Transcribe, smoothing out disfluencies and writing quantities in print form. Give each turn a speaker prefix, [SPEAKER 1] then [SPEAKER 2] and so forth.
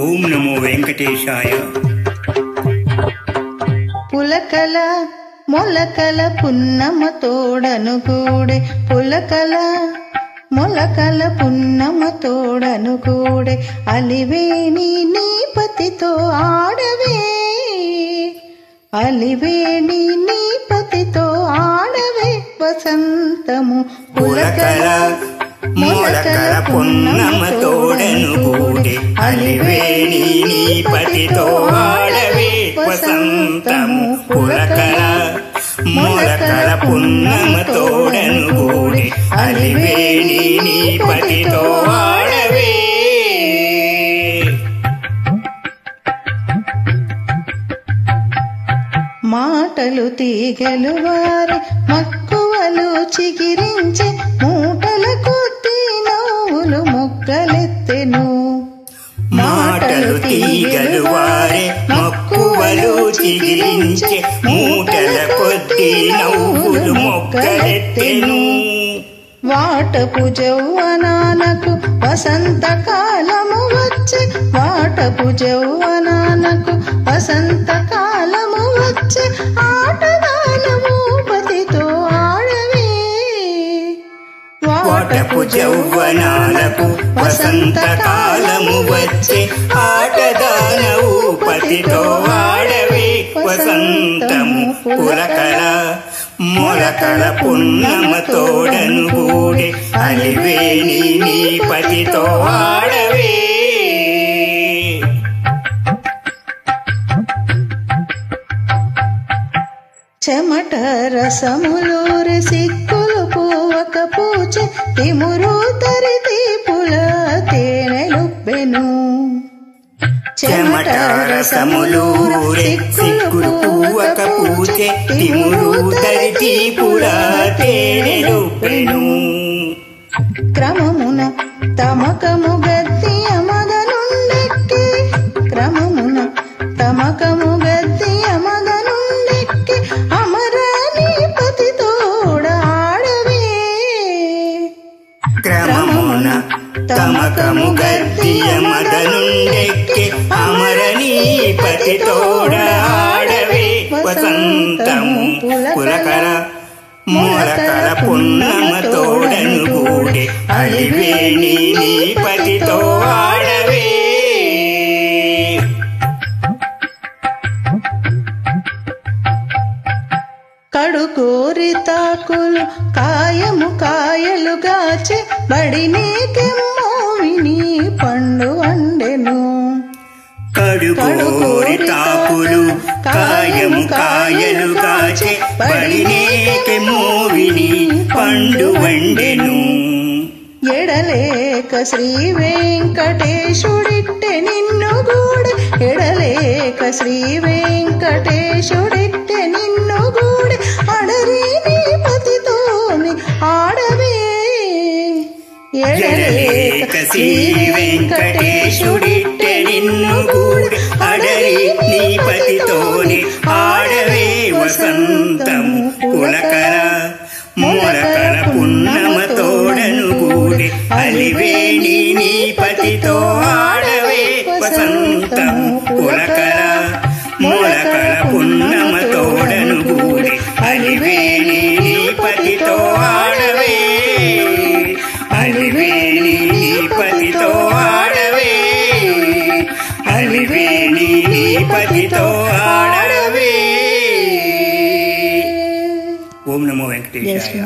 [SPEAKER 1] ఓం నమో వెంకటేశాయ.
[SPEAKER 2] పులకల మొలకల పున్నమ తోడను కూడే, పులకల మొలకల పున్నమ తోడను కూడే, అలివేణి నీ పతితో ఆడవే, అలివేణి నీ పతితో ఆడవే వసంతము.
[SPEAKER 1] పులకల మొలకల పున్నమ తోడను కూడే, అలివేణి నీ పతితో ఆడవే వసంతము. పులకల మొలకల పున్నమ తోడను కూడే, అలివేణి నీ పతితో ఆడవే.
[SPEAKER 2] మాటలు తీగలు వారి మక్కువలు చిగిరించే, మూటల కొద్ది నవ్వులు మొగ్గలెత్తెను.
[SPEAKER 1] మాటలు తీగలు వారే మక్కువలు చిగిరించే, మూటల కొద్ది నవ్వులు మొగ్గలెత్తెను.
[SPEAKER 2] వాటపు జౌవనానకు వసంత కాలము వచ్చే, వాటపు జౌవనానకు వసంత కాలము వచ్చే, ఆటగానము పతితో ఆడవే.
[SPEAKER 1] వాటపు జౌవనాలకు వసంత కాలము వచ్చే, ఆటగానవు పతితో ఆడవే వసంతము. పులకల మొలకల పున్నమ తోడను కూడే, అలివేణి నీ పతితో ఆడవే.
[SPEAKER 2] చెమట రసములూరి సిక్కులు పూవక పూచే, తిమురు తరితి పుల తేనెలుబ్బెను.
[SPEAKER 1] చెమట రసములూరి సిక్కులు పూవక పూచే, తిమురు తరితి పుల తేనెలుబ్బెను.
[SPEAKER 2] క్రమమున తమకము గద్దియ మదనుండెక్కి, క్రమమున తమకము గద్దియ మదనుండెక్కి, అమరాని పతితోడ ఆడవే.
[SPEAKER 1] క్రమమున తమకము గద్దియ మదనుండెక్కి, అమరని పతితోడ ఆడవే వసంతము. పులకల మొలకల పున్నమ తోడను కూడే, అలివేణి నీ పతితో ఆడవే.
[SPEAKER 2] కడుకోరి తాకులు కాయము కాయలుగాచే, బడినేకెమ్మో విని పండు వండెను.
[SPEAKER 1] కడుకోరి తాకులు కాయము కాయలుగాచే, బడినేకెమ్మో విని పండు వండెను.
[SPEAKER 2] ఎడలేక శ్రీ వెంకటేశుడిట్టె నిన్ను గూడె, ఎడలేక శ్రీ వెంకటేశుడిట్టె నిన్ను గూడె, అడరి నీ పతితోని ఆడవే.
[SPEAKER 1] ఎడలేక శ్రీ వెంకటేశుడిట్టె నిన్ను గూడె, అడరి నీ పతితోని ఆడవే వసంతము. పులకల మొలకల పున్నమ తోడను కూడే, అలివేణి నీ పతితో ఆడవే వసంతము. పులకల మొలకల పున్నమ తోడను కూడే, అలివేణి నీ పతితో ఆడవే, అలివేణి నీ పతితో ఆడవే, అలివేణి నీ పతితో ఆడవే. ఓం నమో వెంకటేశాయ.